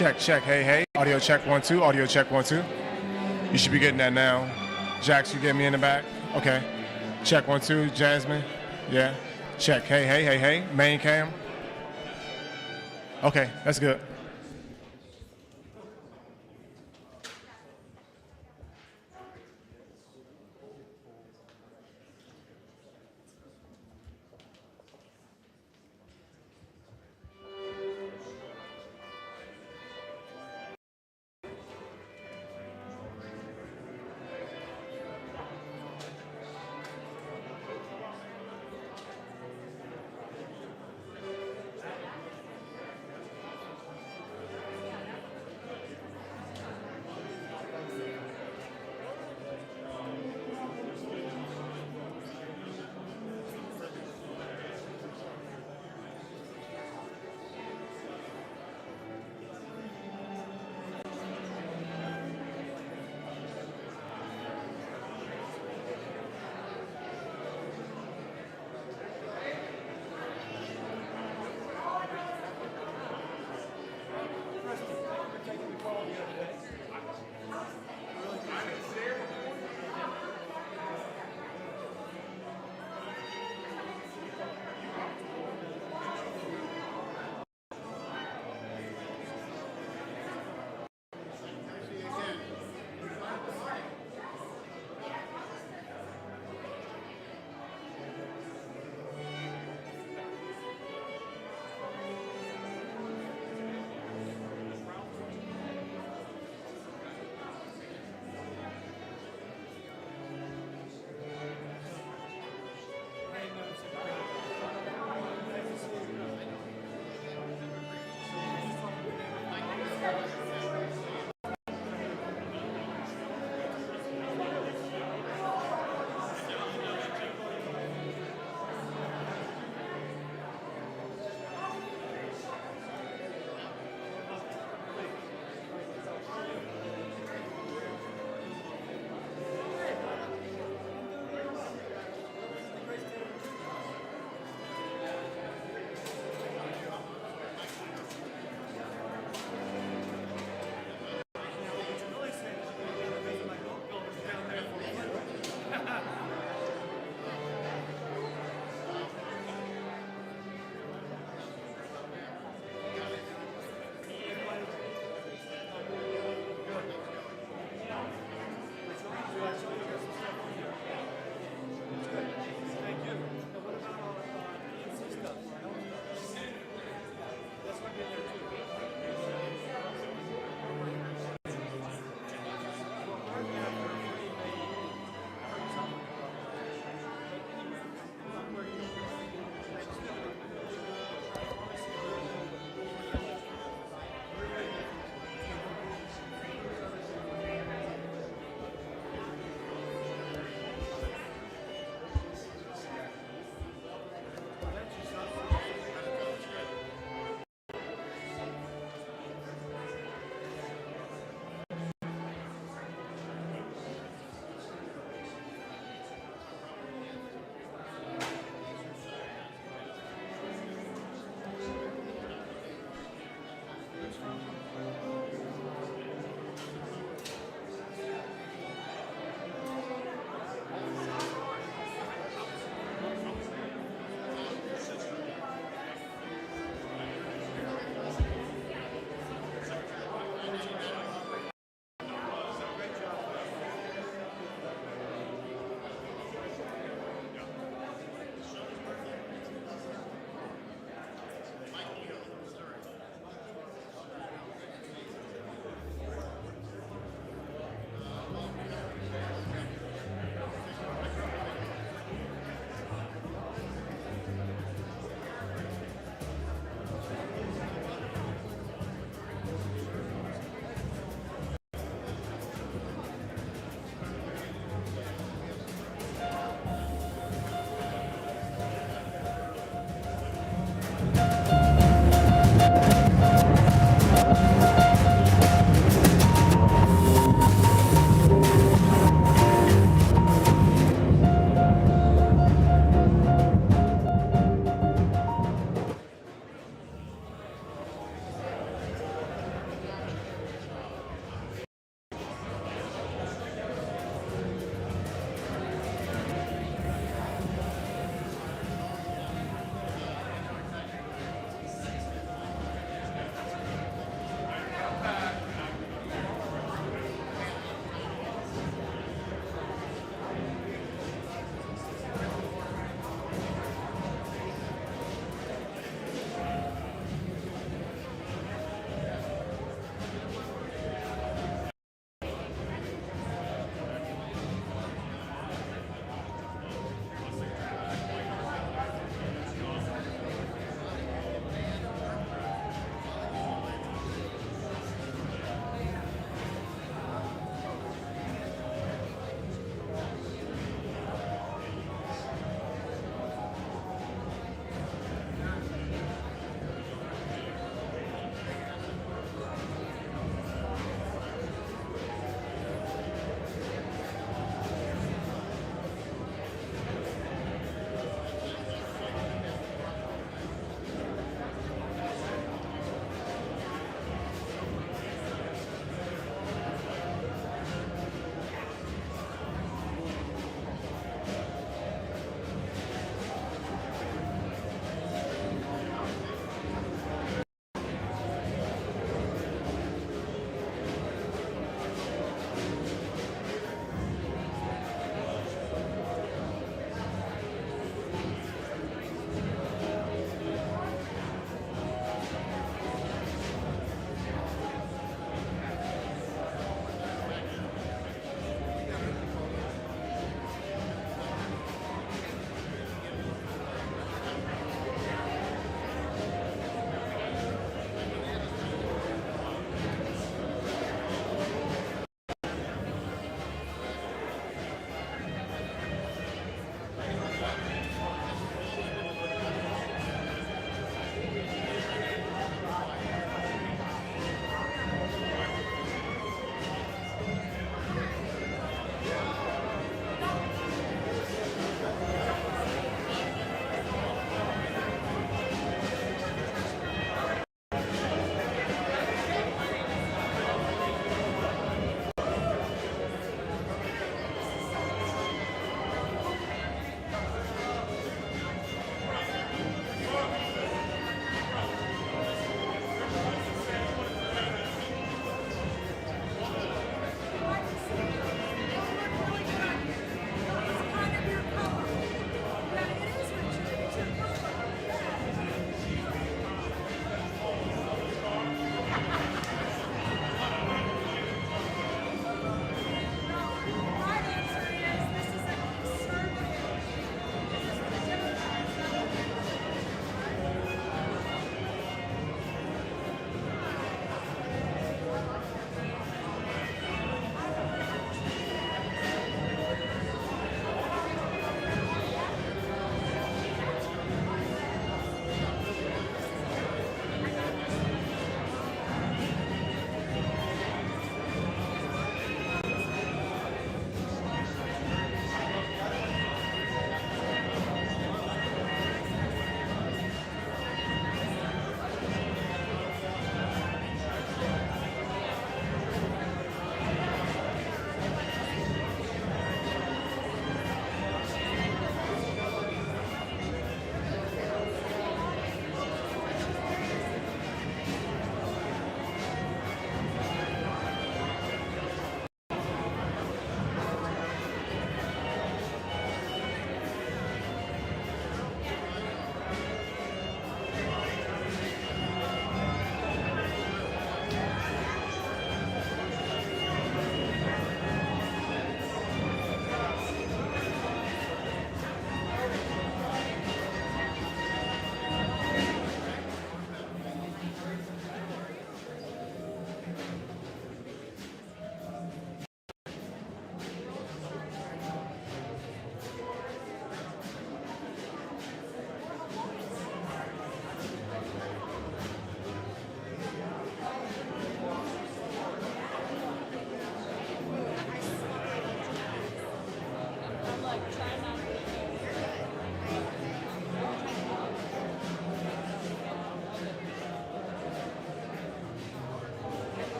Check, check, hey, hey. Audio check 1, 2, audio check 1, 2. You should be getting that now. Jax, you get me in the back? Okay. Check 1, 2, Jasmine. Yeah. Check, hey, hey, hey, hey. Main cam. Okay, that's good.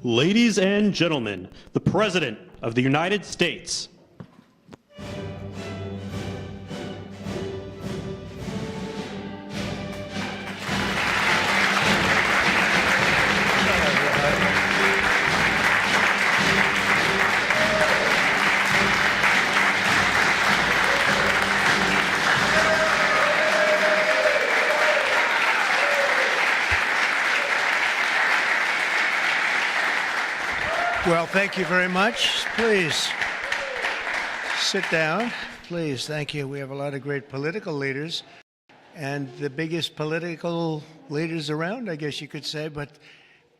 Ladies and gentlemen, the President of the United States. Well, thank you very much. Please sit down. Please, thank you. We have a lot of great political leaders and the biggest political leaders around, I guess you could say, but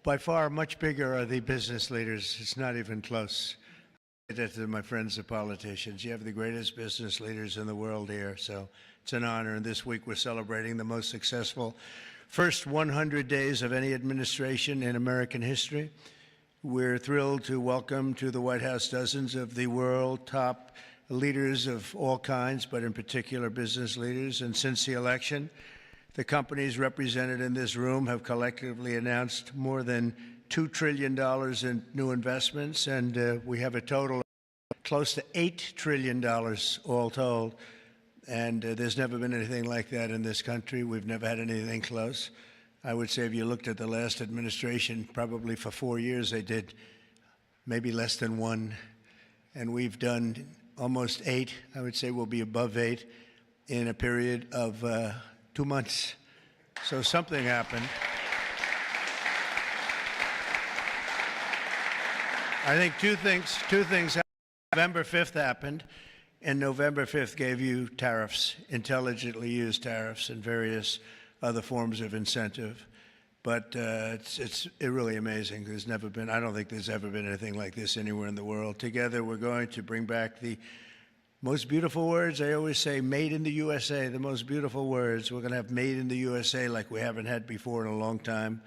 by far much bigger are the business leaders. It's not even close. I say that to my friends, the politicians. You have the greatest business leaders in the world here, so it's an honor. And this week we're celebrating the most successful first 100 days of any administration in American history. We're thrilled to welcome to the White House dozens of the world top leaders of all kinds, but in particular business leaders. And since the election, the companies represented in this room have collectively announced more than $2 trillion in new investments, and we have a total of close to $8 trillion all told. And there's never been anything like that in this country. We've never had anything close. I would say if you looked at the last administration, probably for 4 years they did maybe less than one, and we've done almost 8. I would say we'll be above 8 in a period of 2 months. So something happened. I think two things happened. November 5th happened, and November 5th gave you tariffs, intelligently used tariffs and various other forms of incentive. But it's really amazing. There's never been, I don't think there's ever been anything like this anywhere in the world. Together, we're going to bring back the most beautiful words. I always say made in the USA, the most beautiful words. We're going to have made in the USA like we haven't had before in a long time.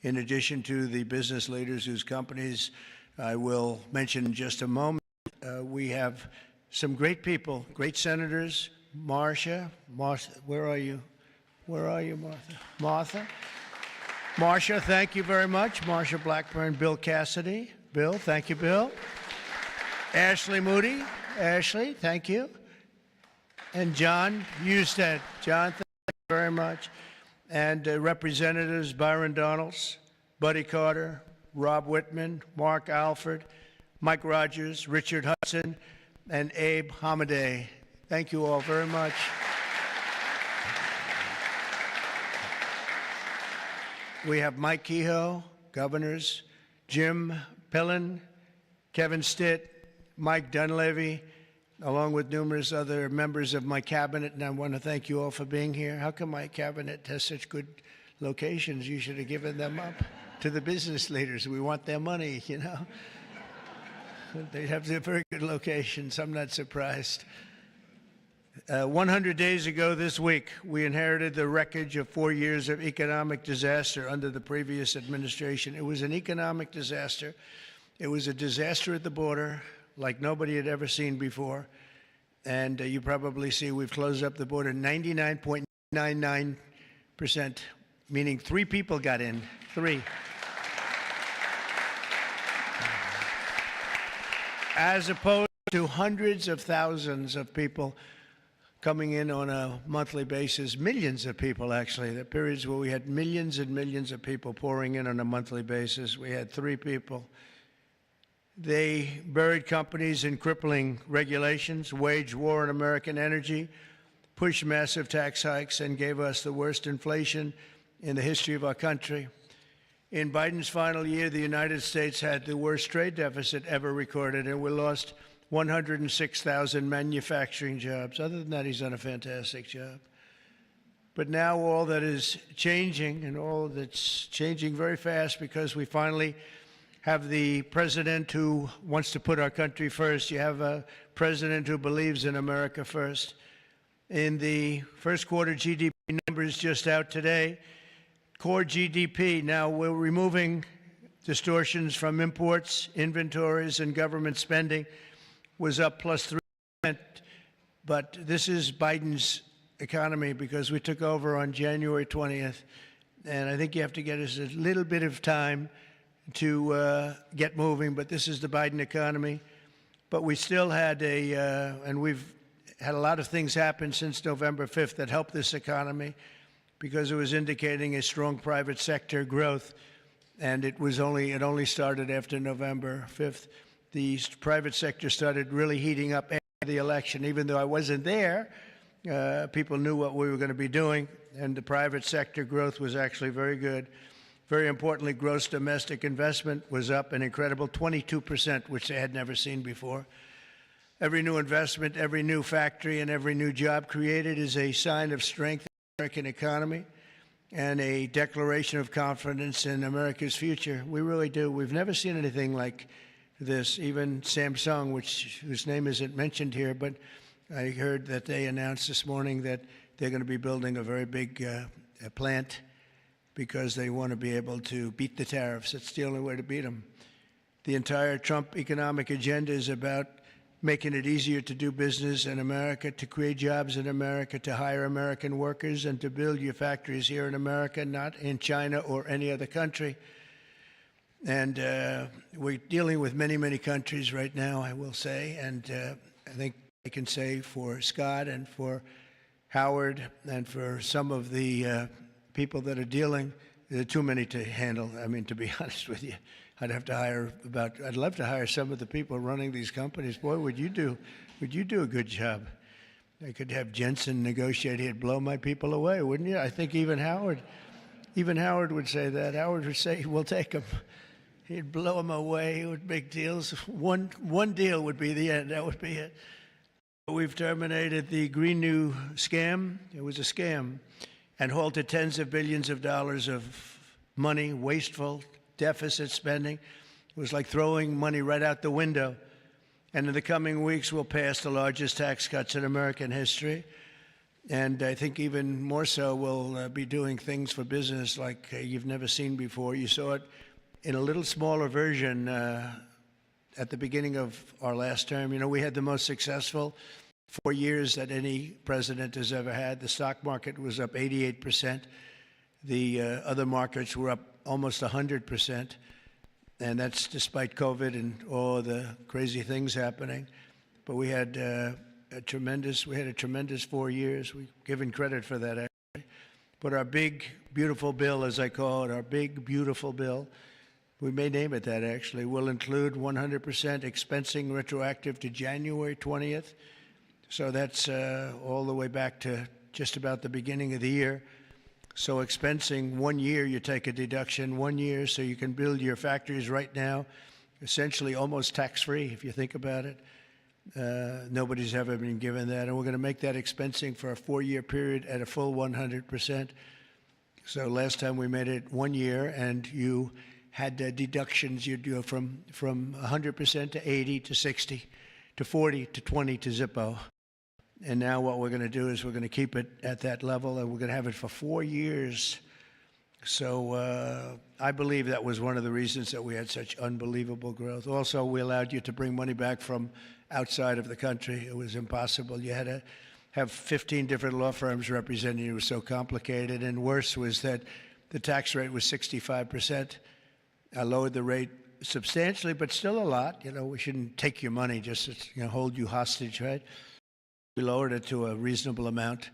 In addition to the business leaders whose companies I will mention in just a moment, we have some great people, great senators. Marcia, where are you? Where are you, Martha? Marcia, thank you very much. Marcia Blackburn, Bill Cassidy. Bill, thank you, Bill. Ashley Moody. Ashley, thank you. And John Husted. John, thank you very much. And Representatives Byron Donalds, Buddy Carter, Rob Whitman, Mark Alford, Mike Rogers, Richard Hudson, and Abe Hamadeh. Thank you all very much. We have Mike Kehoe, governors, Jim Pillen, Kevin Stitt, Mike Dunleavy, along with numerous other members of my cabinet, and I want to thank you all for being here. How come my cabinet has such good locations? You should have given them up to the business leaders. We want their money, you know. They have very good locations. I'm not surprised. 100 days ago this week, we inherited the wreckage of 4 years of economic disaster under the previous administration. It was an economic disaster. It was a disaster at the border like nobody had ever seen before. And you probably see we've closed up the border 99.99%, meaning 3 people got in. 3. As opposed to hundreds of thousands of people coming in on a monthly basis, millions of people actually. There are periods where we had millions and millions of people pouring in on a monthly basis. We had 3 people. They buried companies in crippling regulations, waged war on American energy, pushed massive tax hikes, and gave us the worst inflation in the history of our country. In Biden's final year, the United States had the worst trade deficit ever recorded, and we lost 106,000 manufacturing jobs. Other than that, he's done a fantastic job. But now all that is changing, and all that's changing very fast, because we finally have the president who wants to put our country first. You have a president who believes in America first. In the first quarter GDP numbers just out today, core GDP, now we're removing distortions from imports, inventories, and government spending, was up plus 3%. But this is Biden's economy because we took over on January 20th. And I think you have to get us a little bit of time to get moving, but this is the Biden economy. But we still had and we've had a lot of things happen since November 5th that helped this economy because it was indicating a strong private sector growth, and it only started after November 5th. The private sector started really heating up after the election. Even though I wasn't there, people knew what we were going to be doing, and the private sector growth was actually very good. Very importantly, gross domestic investment was up an incredible 22%, which they had never seen before. Every new investment, every new factory, and every new job created is a sign of strength in the American economy and a declaration of confidence in America's future. We really do. We've never seen anything like this. Even Samsung, whose name isn't mentioned here, but I heard that they announced this morning that they're going to be building a very big plant because they want to be able to beat the tariffs. It's the only way to beat them. The entire Trump economic agenda is about making it easier to do business in America, to create jobs in America, to hire American workers, and to build your factories here in America, not in China or any other country. And we're dealing with many, many countries right now, I will say. And I think I can say for Scott and for Howard and for some of the people that are dealing, there are too many to handle. I mean, to be honest with you, I'd love to hire some of the people running these companies. Boy, would you do a good job. I could have Jensen negotiate. He'd blow my people away, wouldn't you? I think even Howard would say that. Howard would say, we'll take them. He'd blow them away with big deals. One deal would be the end. That would be it. We've terminated the Green New scam. It was a scam. And halted tens of billions of dollars of money, wasteful, deficit spending. It was like throwing money right out the window. And in the coming weeks, we'll pass the largest tax cuts in American history. And I think even more so, we'll be doing things for business like you've never seen before. You saw it in a little smaller version at the beginning of our last term. You know, we had the most successful 4 years that any president has ever had. The stock market was up 88%. The other markets were up almost 100%. And that's despite COVID and all the crazy things happening. But we had a tremendous 4 years. We've given credit for that, actually. But our big, beautiful bill, as I call it, our big, beautiful bill, we may name it that, actually, will include 100% expensing retroactive to January 20th. So that's all the way back to just about the beginning of the year. So expensing 1 year, you take a deduction 1 year, so you can build your factories right now, essentially almost tax-free, if you think about it. Nobody's ever been given that. And we're going to make that expensing for a 4-year period at a full 100%. So last time we made it 1 year, and you had deductions. You'd go from 100% to 80 to 60 to 40 to 20 to Zippo. And now what we're going to do is we're going to keep it at that level, and we're going to have it for 4 years. So I believe that was one of the reasons that we had such unbelievable growth. Also, we allowed you to bring money back from outside of the country. It was impossible. You had to have 15 different law firms representing you. It was so complicated. And worse was that the tax rate was 65%. I lowered the rate substantially, but still a lot. You know, we shouldn't take your money just to hold you hostage, right? We lowered it to a reasonable amount,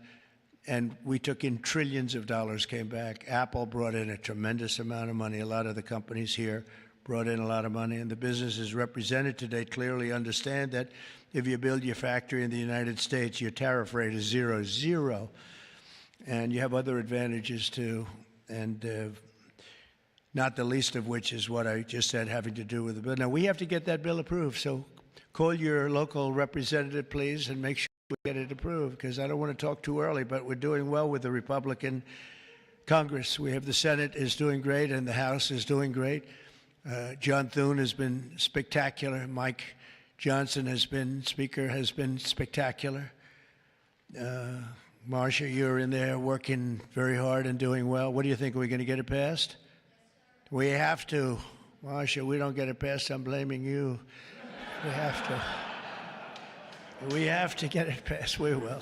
and we took in trillions of dollars, came back. Apple brought in a tremendous amount of money. A lot of the companies here brought in a lot of money, and the businesses represented today clearly understand that if you build your factory in the United States, your tariff rate is zero, and you have other advantages too, and not the least of which is what I just said, having to do with the bill. Now, we have to get that bill approved, so call your local representative, please, and make sure we get it approved, because I don't want to talk too early, but we're doing well with the Republican Congress. We have the Senate is doing great, and the House is doing great. John Thune has been spectacular. Mike Johnson has been spectacular. Marcia, you're in there working very hard and doing well. What do you think? Are we going to get it passed? We have to. Marcia, we don't get it passed, I'm blaming you. We have to. We have to get it passed. We will.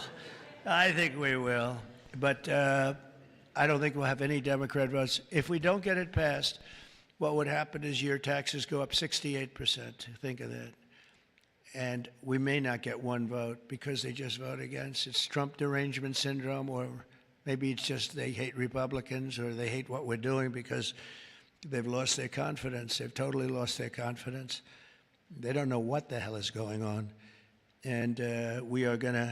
I think we will. But I don't think we'll have any Democrat votes. If we don't get it passed, what would happen is your taxes go up 68%. Think of that. And we may not get one vote because they just vote against. It's Trump derangement syndrome, or maybe it's just they hate Republicans, or they hate what we're doing because they've lost their confidence. They've totally lost their confidence. They don't know what the hell is going on. And we are going to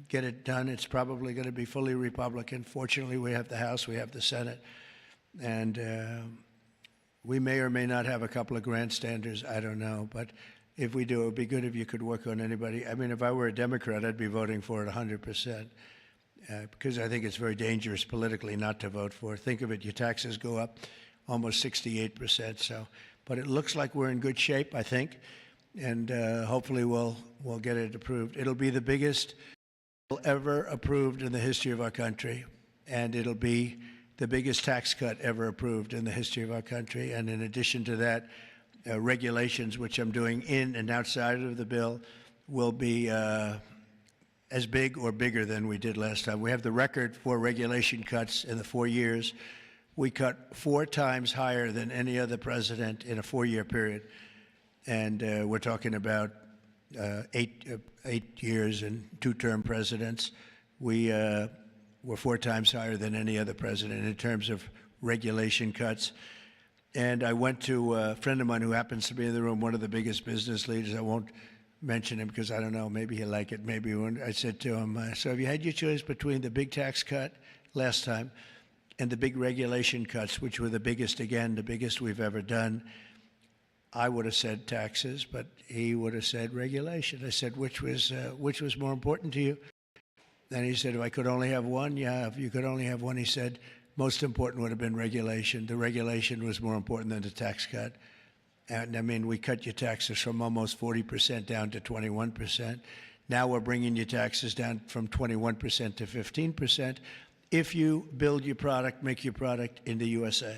get it done. It's probably going to be fully Republican. Fortunately, we have the House, we have the Senate. And we may or may not have a couple of grandstanders, I don't know. But if we do, it would be good if you could work on anybody. I mean, if I were a Democrat, I'd be voting for it 100%, because I think it's very dangerous politically not to vote for it. Think of it, your taxes go up almost 68%. So, but it looks like we're in good shape, I think, and hopefully we'll get it approved. It'll be the biggest bill ever approved in the history of our country, and it'll be the biggest tax cut ever approved in the history of our country. And in addition to that, regulations, which I'm doing in and outside of the bill, will be as big or bigger than we did last time. We have the record for regulation cuts in the 4 years. We cut 4 times higher than any other president in a 4-year period. And we're talking about 8 years and 2-term presidents. We're 4 times higher than any other president in terms of regulation cuts. And I went to a friend of mine who happens to be in the room, one of the biggest business leaders. I won't mention him because I don't know, maybe he'll like it, maybe he won't. I said to him, so have you had your choice between the big tax cut last time and the big regulation cuts, which were the biggest, again, the biggest we've ever done? I would have said taxes, but he would have said regulation. I said, which was more important to you? And he said, if I could only have one, yeah, if you could only have one, he said, most important would have been regulation. The regulation was more important than the tax cut. And I mean, we cut your taxes from almost 40% down to 21%. Now we're bringing your taxes down from 21% to 15% if you build your product, make your product in the USA.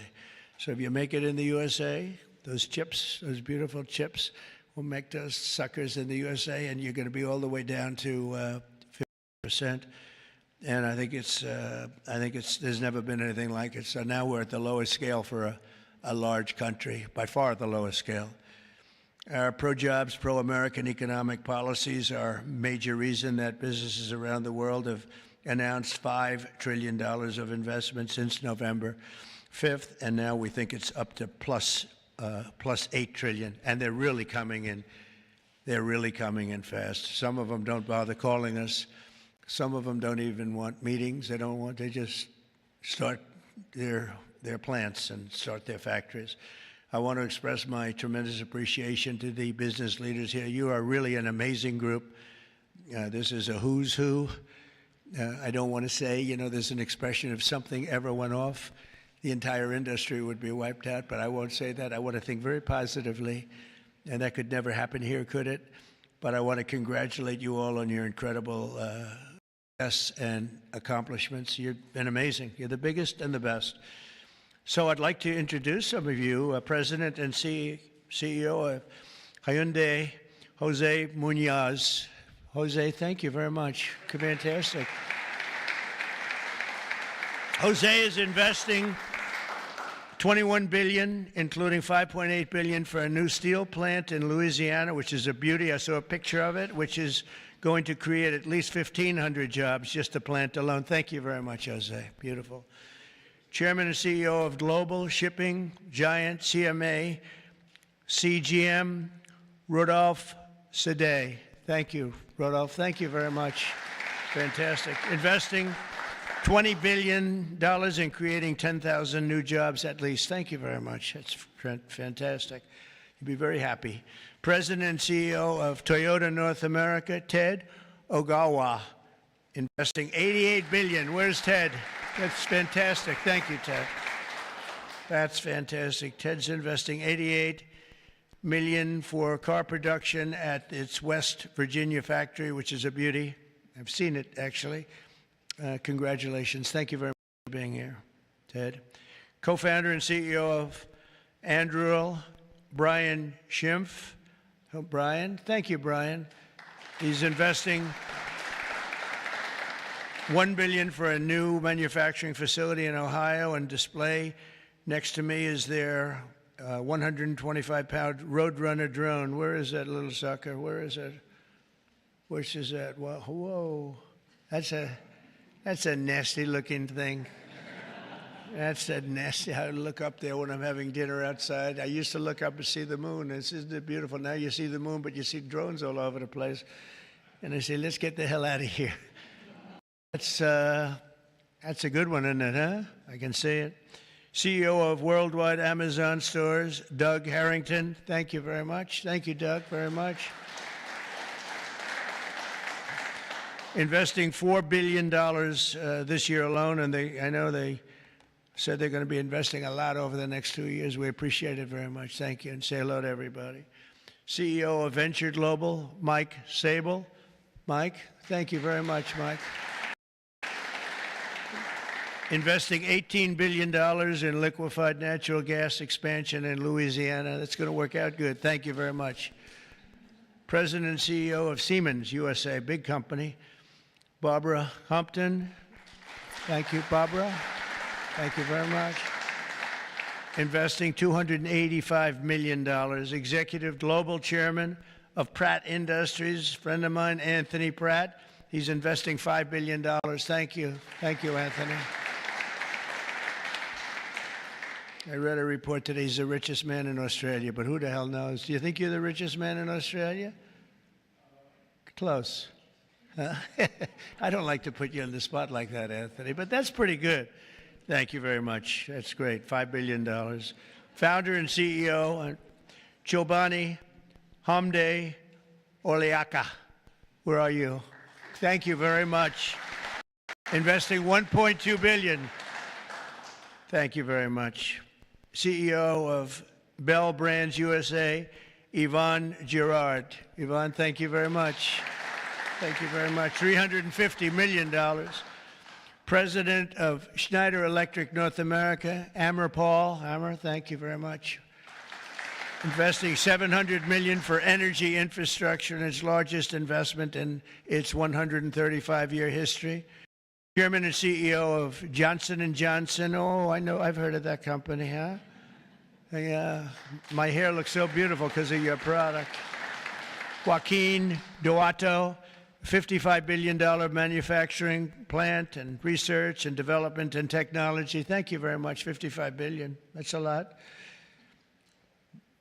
So if you make it in the USA, those chips, those beautiful chips, will make those suckers in the USA, and you're going to be all the way down to 50%. And I think there's never been anything like it. So now we're at the lowest scale for a large country, by far the lowest scale. Our pro-jobs, pro-American economic policies are a major reason that businesses around the world have announced $5 trillion of investment since November 5th, and now we think it's up to plus $8 trillion, and they're really coming in. They're really coming in fast. Some of them don't bother calling us. Some of them don't even want meetings. They just start their plants and start their factories. I want to express my tremendous appreciation to the business leaders here. You are really an amazing group. This is a who's who. I don't want to say, there's an expression if something ever went off, the entire industry would be wiped out, but I won't say that. I want to think very positively, and that could never happen here, could it? But I want to congratulate you all on your incredible success and accomplishments. You've been amazing. You're the biggest and the best. So I'd like to introduce some of you, President and CEO of Hyundai, Jose Munoz. Jose, thank you very much. Fantastic. Jose is investing $21 billion, including $5.8 billion for a new steel plant in Louisiana, which is a beauty. I saw a picture of it, which is going to create at least 1,500 jobs, just the plant alone. Thank you very much, Jose. Beautiful. Chairman and CEO of global shipping giant CMA CGM, Rodolphe Sade. Thank you, Rodolphe. Thank you very much. Fantastic. Investing $20 billion in creating 10,000 new jobs at least. Thank you very much. That's fantastic. You'll be very happy. President and CEO of Toyota North America, Ted Ogawa, investing $88 billion. Where's Ted? That's fantastic. Thank you, Ted. That's fantastic. Ted's investing $88 million for car production at its West Virginia factory, which is a beauty. I've seen it, actually. Congratulations. Thank you very much for being here, Ted. Co-founder and CEO of Anduril, Brian Schimpf. Oh, Brian. Thank you, Brian. He's investing $1 billion for a new manufacturing facility in Ohio and display. Next to me is their 125-pound Roadrunner drone. Where is that little sucker? Where is it? Which is that? Whoa. That's a nasty-looking thing. That's a nasty. I look up there when I'm having dinner outside. I used to look up and see the moon. Isn't it beautiful? Now you see the moon, but you see drones all over the place. And I say, let's get the hell out of here. That's a good one, isn't it, huh? I can see it. CEO of Worldwide Amazon Stores, Doug Harrington. Thank you very much. Thank you, Doug, very much. Investing $4 billion this year alone, and I know they said they're going to be investing a lot over the next 2 years. We appreciate it very much. Thank you, and say hello to everybody. CEO of Venture Global, Mike Sable. Mike, thank you very much, Mike. Investing $18 billion in liquefied natural gas expansion in Louisiana. That's going to work out good. Thank you very much. President and CEO of Siemens USA, big company. Barbara Humpton. Thank you, Barbara. Thank you very much. Investing $285 million. Executive Global Chairman of Pratt Industries, friend of mine, Anthony Pratt. He's investing $5 billion. Thank you. Thank you, Anthony. I read a report today he's the richest man in Australia, but who the hell knows? Do you think you're the richest man in Australia? Close. I don't like to put you on the spot like that, Anthony, but that's pretty good. Thank you very much. That's great. $5 billion. Founder and CEO, Chobani Hamde Oleaka. Where are you? Thank you very much. Investing $1.2 billion. Thank you very much. CEO of Bell Brands USA, Yvonne Girard. Yvonne, thank you very much. Thank you very much. $350 million. President of Schneider Electric North America, Amar Paul. Amar, thank you very much. Investing $700 million for energy infrastructure in its largest investment in its 135-year history. Chairman and CEO of Johnson & Johnson. Oh, I know, I've heard of that company, huh? My hair looks so beautiful because of your product. Joaquin Duato, $55 billion manufacturing plant and research and development and technology. Thank you very much, $55 billion. That's a lot.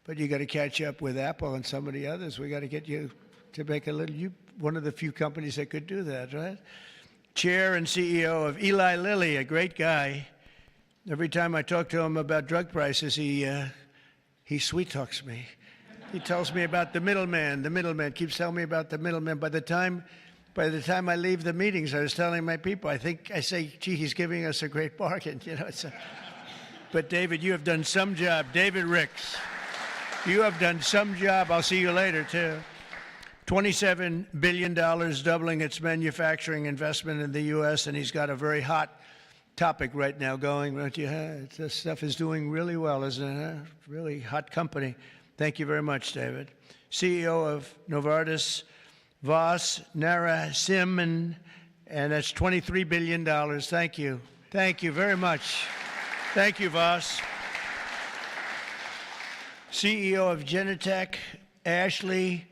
But you got to catch up with Apple and some of the others. We got to get you to make a little, one of the few companies that could do that, right? Chair and CEO of Eli Lilly, a great guy. Every time I talk to him about drug prices, he sweet talks me. He tells me about the middleman. The middleman keeps telling me about the middleman. By the time I leave the meetings, I was telling my people, I say, gee, he's giving us a great bargain. You know, but David, you have done some job. David Ricks, you have done some job. I'll see you later, too. $27 billion, doubling its manufacturing investment in the U.S., and he's got a very hot topic right now going, don't you? This stuff is doing really well, isn't it? Really hot company. Thank you very much, David. CEO of Novartis, Vas Narasimhan, and that's $23 billion. Thank you. Thank you very much. Thank you, Vas. CEO of Genentech, Ashley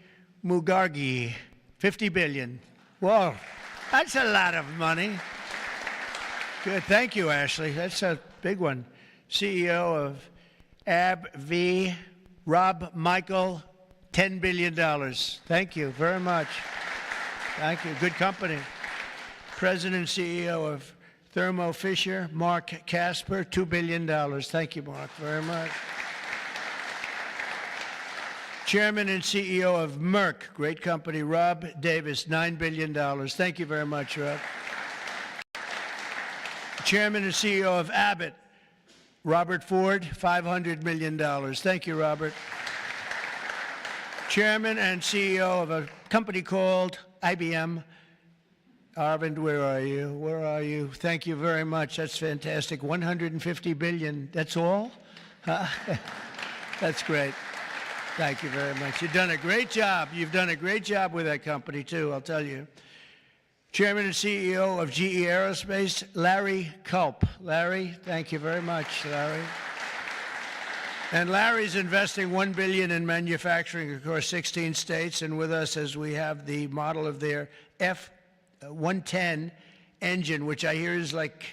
Mugargi, $50 billion. Whoa, that's a lot of money. Good, thank you, Ashley. That's a big one. CEO of AbbVie, Rob Michael, $10 billion. Thank you very much. Thank you, good company. President and CEO of Thermo Fisher, Mark Casper, $2 billion. Thank you, Mark, very much. Chairman and CEO of Merck, great company, Rob Davis, $9 billion. Thank you very much, Rob. Chairman and CEO of Abbott, Robert Ford, $500 million. Thank you, Robert. Chairman and CEO of a company called IBM. Arvind, where are you? Where are you? Thank you very much. That's fantastic. $150 billion. That's all? That's great. Thank you very much. You've done a great job. You've done a great job with that company, too, I'll tell you. Chairman and CEO of GE Aerospace, Larry Culp. Larry, thank you very much, Larry. And Larry's investing $1 billion in manufacturing across 16 states, and with us as we have the model of their F-110 engine, which I hear is like,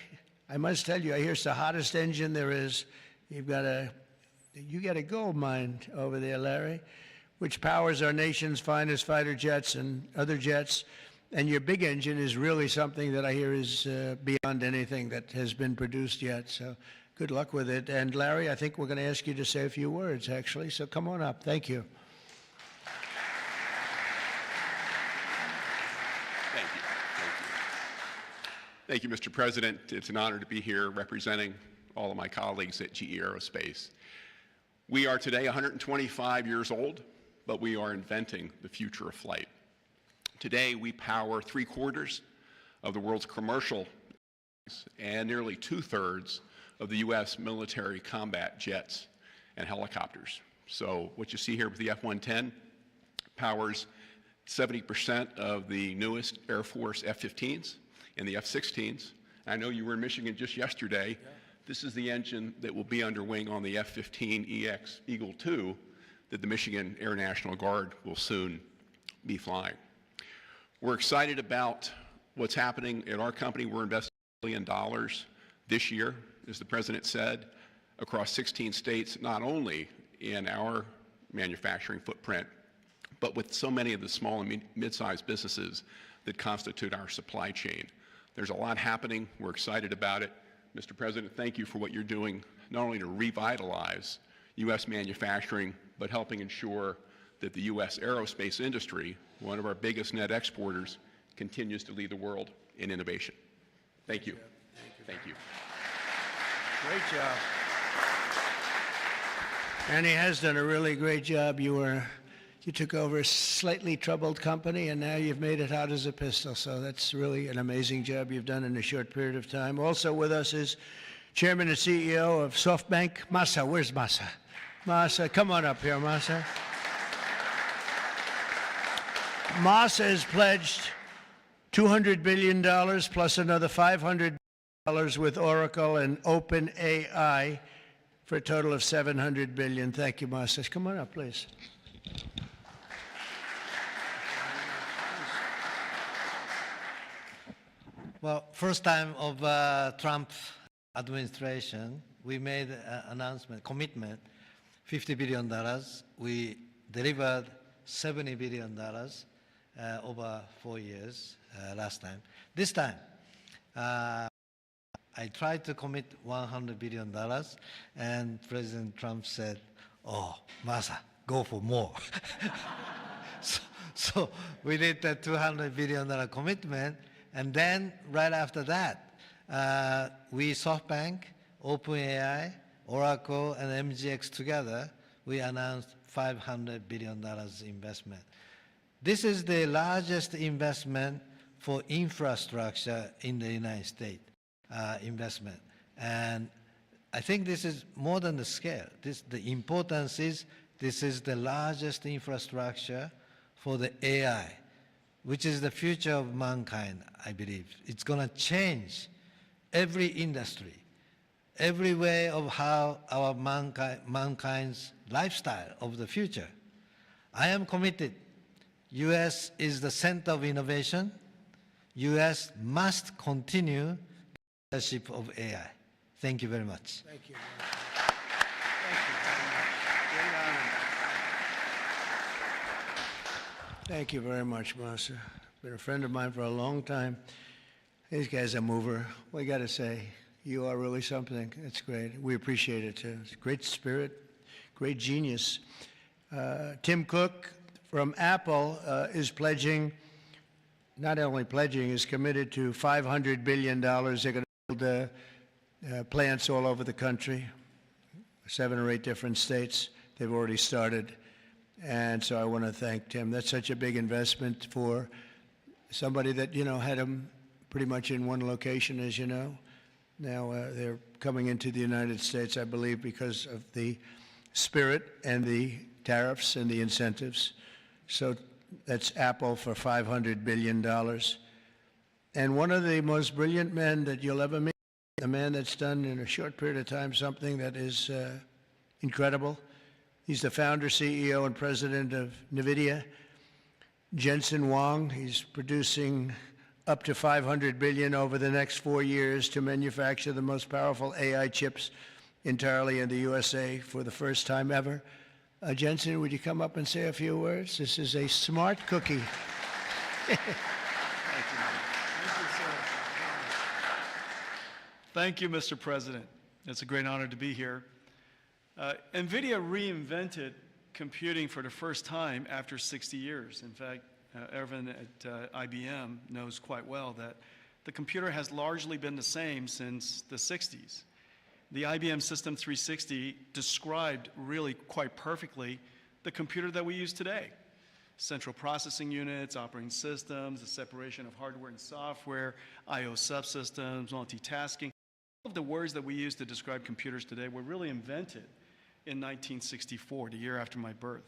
I must tell you, I hear it's the hottest engine there is. You got a gold mine over there, Larry, which powers our nation's finest fighter jets and other jets. And your big engine is really something that I hear is beyond anything that has been produced yet. So good luck with it. And Larry, I think we're going to ask you to say a few words, actually. So come on up. Thank you. Thank you. Thank you, Mr. President. It's an honor to be here representing all of my colleagues at GE Aerospace. We are today 125 years old, but we are inventing the future of flight. Today, we power 3/4 of the world's commercial and nearly 2/3 of the U.S. military combat jets and helicopters. So what you see here with the F-110 powers 70% of the newest Air Force F-15s and the F-16s. I know you were in Michigan just yesterday. Yeah. This is the engine that will be under wing on the F-15EX Eagle II that the Michigan Air National Guard will soon be flying. We're excited about what's happening at our company. We're investing $1 billion this year, as the President said, across 16 states, not only in our manufacturing footprint, but with so many of the small and mid-sized businesses that constitute our supply chain. There's a lot happening. We're excited about it. Mr. President, thank you for what you're doing, not only to revitalize U.S. manufacturing, but helping ensure that the U.S. aerospace industry, one of our biggest net exporters, continues to lead the world in innovation. Thank you. Thank you. Great job. And he has done a really great job. You took over a slightly troubled company, and now you've made it hot as a pistol. So that's really an amazing job you've done in a short period of time. Also with us is Chairman and CEO of SoftBank, Masa. Where's Masa? Masa, come on up here, Masa. Masa has pledged $200 billion plus another $500 billion with Oracle and OpenAI for a total of $700 billion. Thank you, Masa. Come on up, please. Well, first time of Trump administration, we made an announcement, commitment, $50 billion. We delivered $70 billion over 4 years last time. This time, I tried to commit $100 billion, and President Trump said, oh, Masa, go for more. so we did the $200 billion commitment, and then right after that, we, SoftBank, OpenAI, Oracle, and MGX together, we announced $500 billion investment. This is the largest investment for infrastructure in the United States, investment. And I think this is more than the scale. The importance is this is the largest infrastructure for the AI, which is the future of mankind, I believe. It's going to change every industry, every way of how our mankind's lifestyle of the future. I am committed. U.S. is the center of innovation. U.S. must continue the leadership of AI. Thank you very much. Thank you. Thank you very much. Great honor. Thank you very much, Masa. Been a friend of mine for a long time. These guys are mover. We got to say, you are really something. It's great. We appreciate it too. It's a great spirit, great genius. Tim Cook from Apple is pledging, not only pledging, is committed to $500 billion. They're going to build plants all over the country, 7 or 8 different states. They've already started. And so I want to thank Tim. That's such a big investment for somebody that, you know, had them pretty much in one location, as you know. Now they're coming into the United States, I believe, because of the spirit and the tariffs and the incentives. So that's Apple for $500 billion. And one of the most brilliant men that you'll ever meet, a man that's done in a short period of time something that is incredible. He's the founder, CEO, and president of NVIDIA. Jensen Huang, he's producing up to 500 billion over the next 4 years to manufacture the most powerful AI chips entirely in the USA for the first time ever. Jensen, would you come up and say a few words? This is a smart cookie. Thank you, Mr. President. It's a great honor to be here. NVIDIA reinvented computing for the first time after 60 years. In fact, Ervin at IBM knows quite well that the computer has largely been the same since the 60s. The IBM System 360 described really quite perfectly the computer that we use today. Central processing units, operating systems, the separation of hardware and software, I/O subsystems, multitasking. All of the words that we use to describe computers today were really invented in 1964, the year after my birth.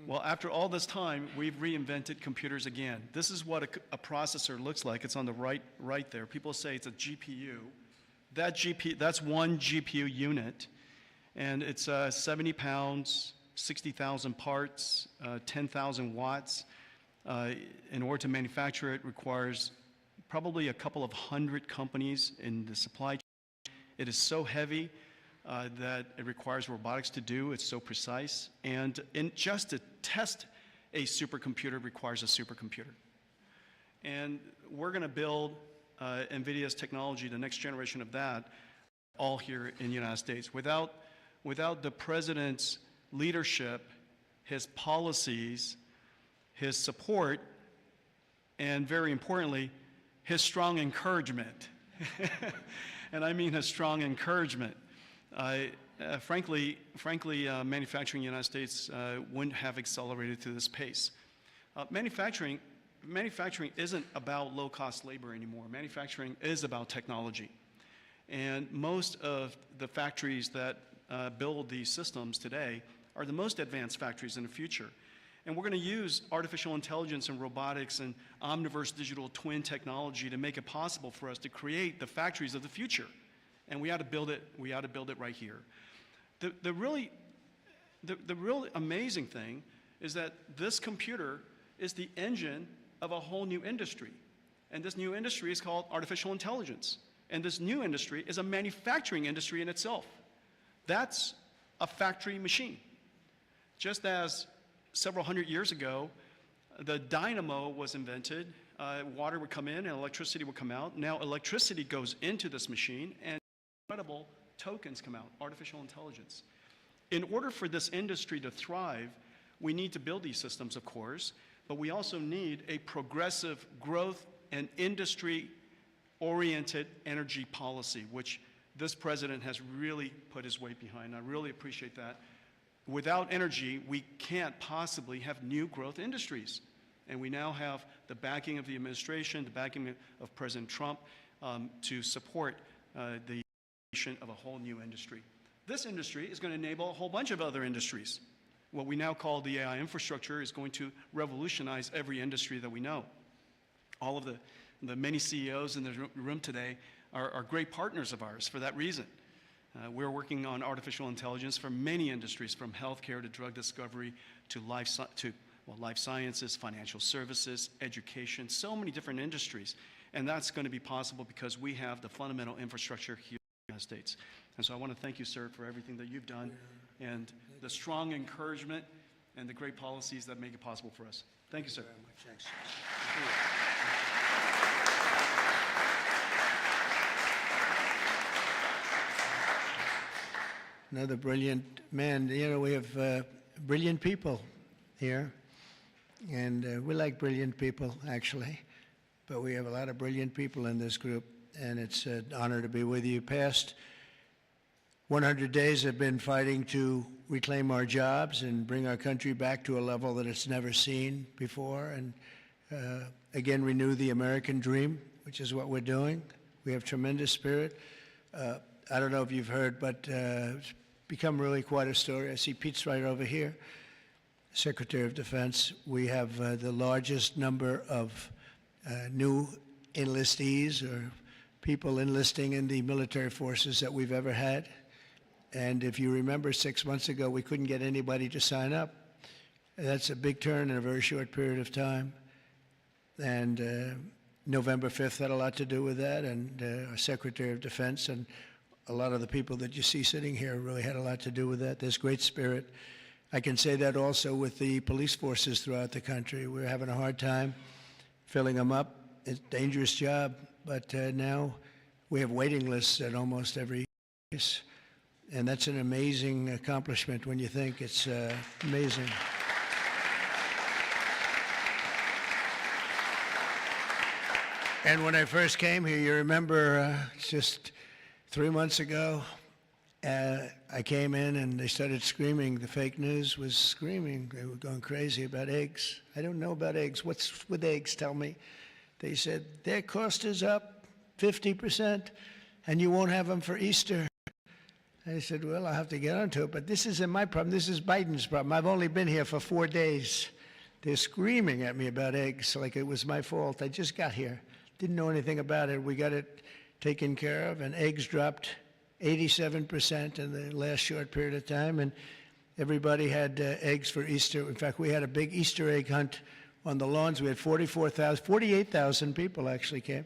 Well, after all this time, we've reinvented computers again. This is what a processor looks like. It's on the right there. People say it's a GPU. That's one GPU unit, and it's 70 pounds, 60,000 parts, 10,000 watts. In order to manufacture it requires probably a couple of hundred companies in the supply chain. It is so heavy that it requires robotics to do. It's so precise. And just to test a supercomputer requires a supercomputer. And we're going to build NVIDIA's technology, the next generation of that, all here in the United States. Without the president's leadership, his policies, his support, and very importantly, his strong encouragement. And I mean his strong encouragement. Frankly, manufacturing in the United States wouldn't have accelerated to this pace. Manufacturing isn't about low-cost labor anymore. Manufacturing is about technology. And most of the factories that build these systems today are the most advanced factories in the future. And we're going to use artificial intelligence and robotics and omniverse digital twin technology to make it possible for us to create the factories of the future. And we ought to build it right here. The real amazing thing is that this computer is the engine of a whole new industry. And this new industry is called artificial intelligence. And this new industry is a manufacturing industry in itself. That's a factory machine. Just as several hundred years ago, the dynamo was invented, water would come in and electricity would come out. Now electricity goes into this machine and incredible tokens come out, artificial intelligence. In order for this industry to thrive, we need to build these systems, of course, but we also need a progressive growth and industry-oriented energy policy, which this president has really put his weight behind. I really appreciate that. Without energy, we can't possibly have new growth industries. And we now have the backing of the administration, the backing of President Trump to support the creation of a whole new industry. This industry is going to enable a whole bunch of other industries. What we now call the AI infrastructure is going to revolutionize every industry that we know. All of the many CEOs in the room today are great partners of ours for that reason. We're working on artificial intelligence for many industries, from healthcare to drug discovery to life sciences, financial services, education, so many different industries. And that's going to be possible because we have the fundamental infrastructure here in the United States. And so I want to thank you, sir, for everything that you've done and the strong encouragement and the great policies that make it possible for us. Thank you, sir. Very much. Thanks. Another brilliant man. You know, we have brilliant people here, and we like brilliant people, actually, but we have a lot of brilliant people in this group, and it's an honor to be with you. Past 100 days have been fighting to reclaim our jobs and bring our country back to a level that it's never seen before, and again, renew the American dream, which is what we're doing. We have tremendous spirit. I don't know if you've heard, but it's become really quite a story. I see Pete's right over here, Secretary of Defense. We have the largest number of new enlistees or people enlisting in the military forces that we've ever had. And if you remember, 6 months ago, we couldn't get anybody to sign up. That's a big turn in a very short period of time. And November 5th had a lot to do with that, and our Secretary of Defense and a lot of the people that you see sitting here really had a lot to do with that. There's great spirit. I can say that also with the police forces throughout the country. We're having a hard time filling them up. It's a dangerous job, but now we have waiting lists at almost every case. And that's an amazing accomplishment when you think. It's amazing. And when I first came here, you remember just 3 months ago, I came in and they started screaming. The fake news was screaming. They were going crazy about eggs. I don't know about eggs. What's with eggs? Tell me. They said, their cost is up 50%, and you won't have them for Easter. I said, well, I'll have to get onto it, but this isn't my problem. This is Biden's problem. I've only been here for 4 days. They're screaming at me about eggs like it was my fault. I just got here. Didn't know anything about it. We got it taken care of, and eggs dropped 87% in the last short period of time, and everybody had eggs for Easter. In fact, we had a big Easter egg hunt on the lawns. We had 48,000 people actually came,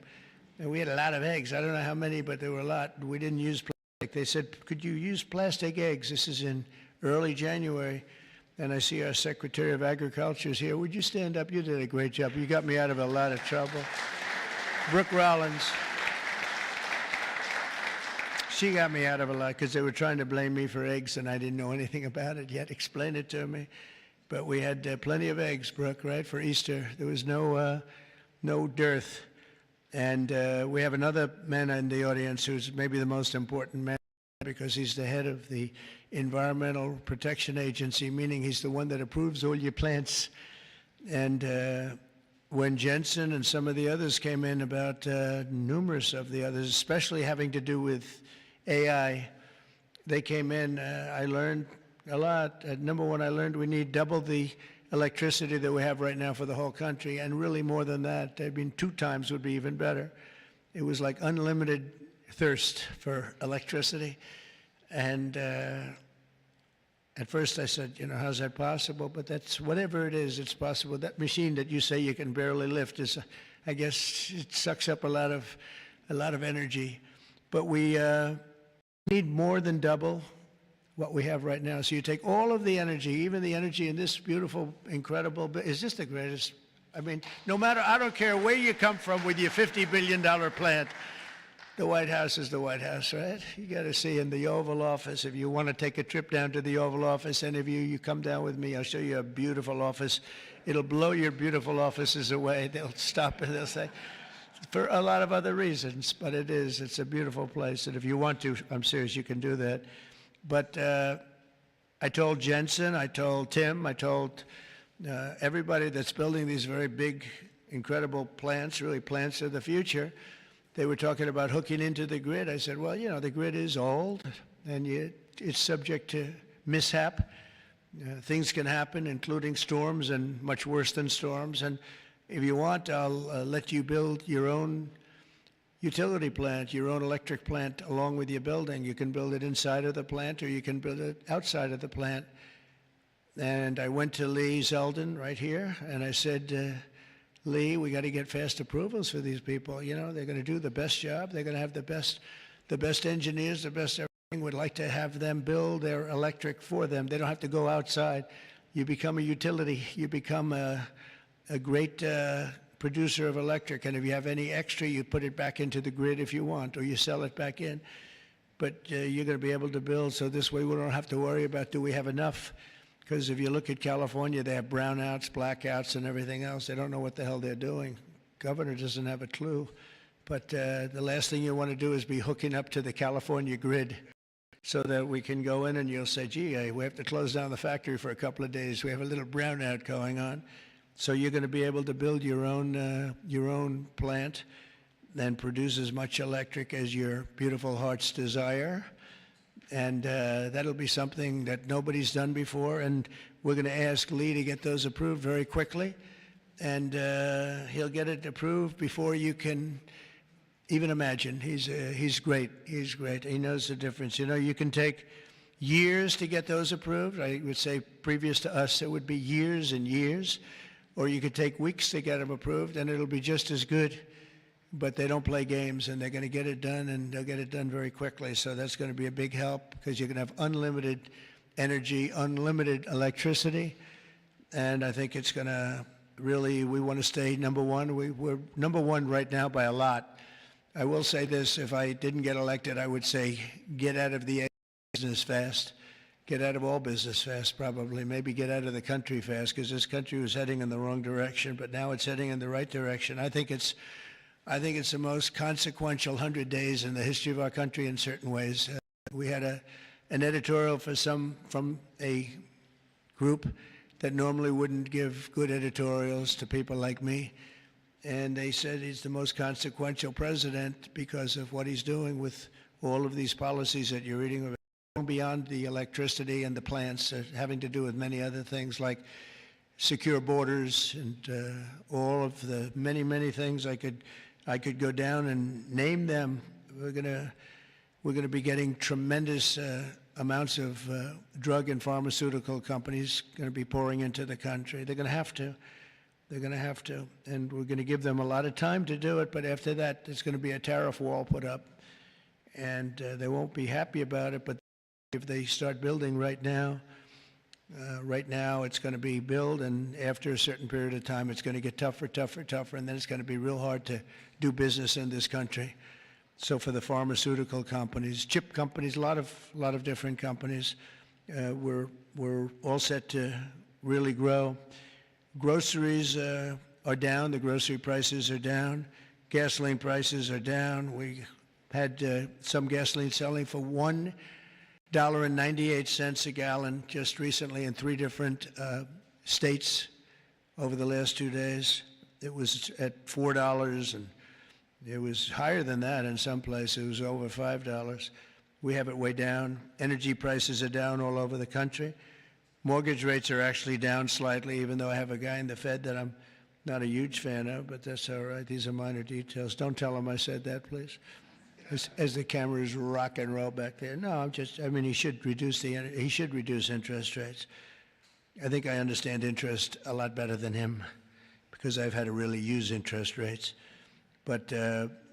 and we had a lot of eggs. I don't know how many, but there were a lot. We didn't use plastic. They said, could you use plastic eggs? This is in early January, and I see our Secretary of Agriculture is here. Would you stand up? You did a great job. You got me out of a lot of trouble. Brooke Rollins. She got me out of a lot because they were trying to blame me for eggs, and I didn't know anything about it yet. Explain it to me. But we had plenty of eggs, Brooke, right, for Easter. There was no dearth. And we have another man in the audience who's maybe the most important man because he's the head of the Environmental Protection Agency, meaning he's the one that approves all your plants. And when Jensen and some of the others came in about numerous of the others, especially having to do with AI, they came in, I learned a lot. Number one, I learned we need double the electricity that we have right now for the whole country, and really more than that. I mean, 2 times would be even better. It was like unlimited thirst for electricity. And at first I said, you know, how's that possible? But that's, whatever it is, it's possible. That machine that you say you can barely lift is, I guess, it sucks up a lot of energy. But we need more than double what we have right now. So you take all of the energy, even the energy in this beautiful, incredible, is this the greatest? I mean, no matter, I don't care where you come from with your $50 billion plant, the White House is the White House, right? You got to see in the Oval Office. If you want to take a trip down to the Oval Office, any of you, you come down with me. I'll show you a beautiful office. It'll blow your beautiful offices away. They'll stop and they'll say, for a lot of other reasons, but it's a beautiful place. And if you want to, I'm serious, you can do that. But I told Jensen, I told Tim, I told everybody that's building these very big, incredible plants, really plants of the future. They were talking about hooking into the grid. I said, well, you know, the grid is old, and it's subject to mishap. Things can happen, including storms and much worse than storms. And if you want, I'll let you build your own utility plant, your own electric plant along with your building. You can build it inside of the plant, or you can build it outside of the plant. And I went to Lee Zeldin right here, and I said, Lee, we got to get fast approvals for these people. You know, they're going to do the best job. They're going to have the best engineers, the best everything. Would like to have them build their electric for them. They don't have to go outside. You become a utility. You become a great producer of electric, and if you have any extra, you put it back into the grid if you want, or you sell it back in. But you're going to be able to build, so this way we don't have to worry about, do we have enough? Because if you look at California, they have brownouts, blackouts, and everything else. They don't know what the hell they're doing. Governor doesn't have a clue. But the last thing you want to do is be hooking up to the California grid so that we can go in and you'll say, gee, we have to close down the factory for a couple of days. We have a little brownout going on. So you're going to be able to build your own plant and produce as much electric as your beautiful heart's desire. And that'll be something that nobody's done before. And we're going to ask Lee to get those approved very quickly. And he'll get it approved before you can even imagine. He's great. He's great. He knows the difference. You know, you can take years to get those approved. I would say previous to us, it would be years and years. Or you could take weeks to get them approved, and it'll be just as good. But they don't play games, and they're going to get it done, and they'll get it done very quickly. So that's going to be a big help because you're going to have unlimited energy, unlimited electricity. And I think it's going to really, we want to stay number one. We're number one right now by a lot. I will say this, if I didn't get elected, I would say get out of the business fast. Get out of all business fast, probably. Maybe get out of the country fast, because this country was heading in the wrong direction, but now it's heading in the right direction. I think it's the most consequential 100 days in the history of our country in certain ways. We had an editorial from a group that normally wouldn't give good editorials to people like me, and they said he's the most consequential president because of what he's doing with all of these policies that you're reading about. Beyond the electricity and the plants, having to do with many other things like secure borders and all of the many things I could go down and name them. We're gonna be getting tremendous amounts of drug and pharmaceutical companies going to be pouring into the country. They're going to have to. They're going to have to, and we're going to give them a lot of time to do it. But after that, there's going to be a tariff wall put up, and they won't be happy about it. But if they start building right now it's going to be built, and after a certain period of time, it's going to get tougher, and then it's going to be real hard to do business in this country. So for the pharmaceutical companies, chip companies, a lot of different companies, we're all set to really grow. Groceries are down. The grocery prices are down. Gasoline prices are down. We had some gasoline selling for $1.98 a gallon just recently in 3 different states over the last 2 days. It was at $4, and it was higher than that in some places. It was over $5. We have it way down. Energy prices are down all over the country. Mortgage rates are actually down slightly, even though I have a guy in the Fed that I'm not a huge fan of, but that's all right. These are minor details. Don't tell him I said that, please. As the cameras rock and roll back there. No, he should reduce interest rates. I think I understand interest a lot better than him because I've had to really use interest rates. But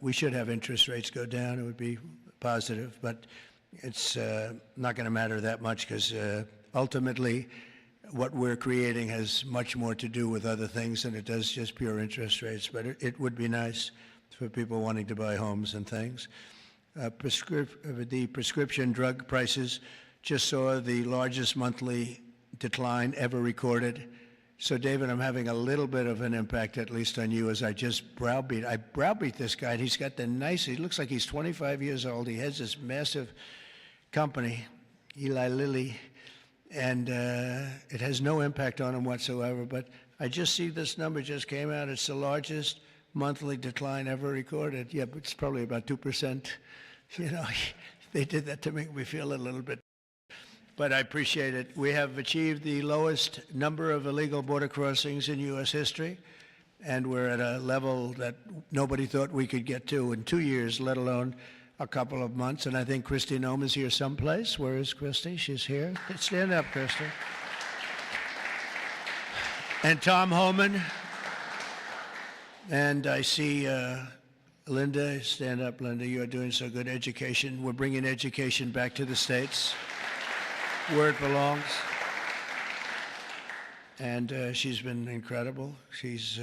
we should have interest rates go down. It would be positive, but it's not going to matter that much because ultimately what we're creating has much more to do with other things than it does just pure interest rates. But it would be nice for people wanting to buy homes and things. The prescription drug prices just saw the largest monthly decline ever recorded. So, David, I'm having a little bit of an impact, at least on you, as I just browbeat. I browbeat this guy, and he's got he looks like he's 25 years old. He has this massive company, Eli Lilly, and it has no impact on him whatsoever. But I just see this number just came out. It's the largest monthly decline ever recorded. Yeah, but it's probably about 2%. You know, they did that to make me feel a little bit. But I appreciate it. We have achieved the lowest number of illegal border crossings in U.S. history, and we're at a level that nobody thought we could get to in 2 years, let alone a couple of months. And I think Kristi Noem is here someplace. Where is Kristi? She's here. Stand up, Kristi. And Tom Homan. And I see Linda. Stand up, Linda. You are doing so good. Education. We're bringing education back to the States, where it belongs. And she's been incredible. She's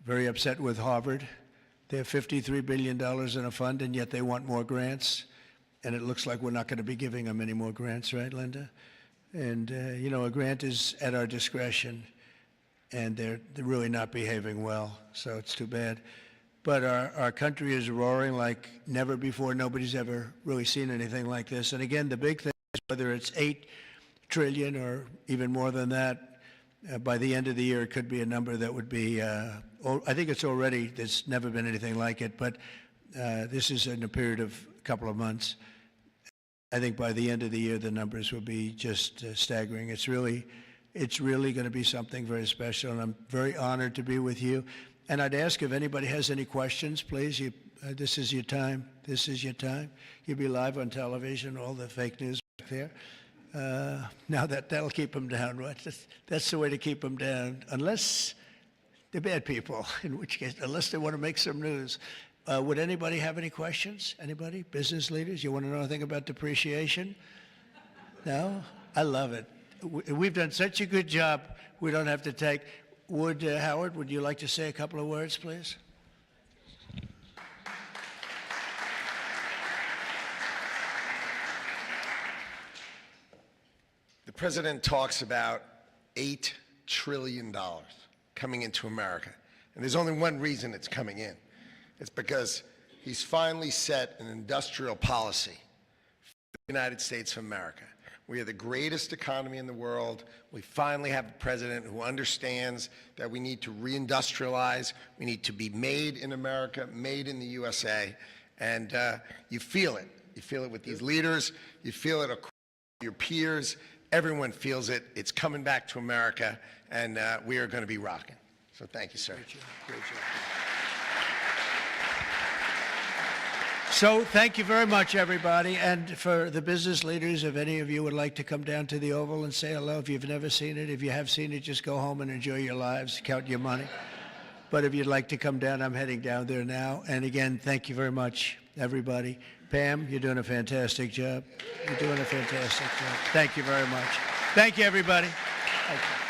very upset with Harvard. They have $53 billion in a fund, and yet they want more grants. And it looks like we're not going to be giving them any more grants, right, Linda? And, you know, a grant is at our discretion, and they're really not behaving well, so it's too bad. But our country is roaring like never before. Nobody's ever really seen anything like this. And again, the big thing is whether it's $8 trillion or even more than that, by the end of the year, it could be a number that would be, I think it's already, there's never been anything like it, but this is in a period of a couple of months. I think by the end of the year, the numbers will be just staggering. It's really going to be something very special, and I'm very honored to be with you. And I'd ask if anybody has any questions, please. This is your time. This is your time. You'll be live on television, all the fake news back there. Now that'll keep them down, right? That's the way to keep them down, unless they're bad people, in which case, unless they want to make some news. Would anybody have any questions? Anybody? Business leaders? You want to know anything about depreciation? No? I love it. We've done such a good job, we don't have to take. Howard, would you like to say a couple of words, please? The president talks about $8 trillion coming into America. And there's only one reason it's coming in. It's because he's finally set an industrial policy for the United States of America. We are the greatest economy in the world. We finally have a president who understands that we need to reindustrialize. We need to be made in America, made in the USA. And you feel it. You feel it with these leaders. You feel it across your peers. Everyone feels it. It's coming back to America, and we are going to be rocking. So thank you, sir. Great job. Great job. So thank you very much, everybody. And for the business leaders, if any of you would like to come down to the Oval and say hello, if you've never seen it, if you have seen it, just go home and enjoy your lives, count your money. But if you'd like to come down, I'm heading down there now. And again, thank you very much, everybody. Pam, you're doing a fantastic job. You're doing a fantastic job. Thank you very much. Thank you, everybody. Thank you.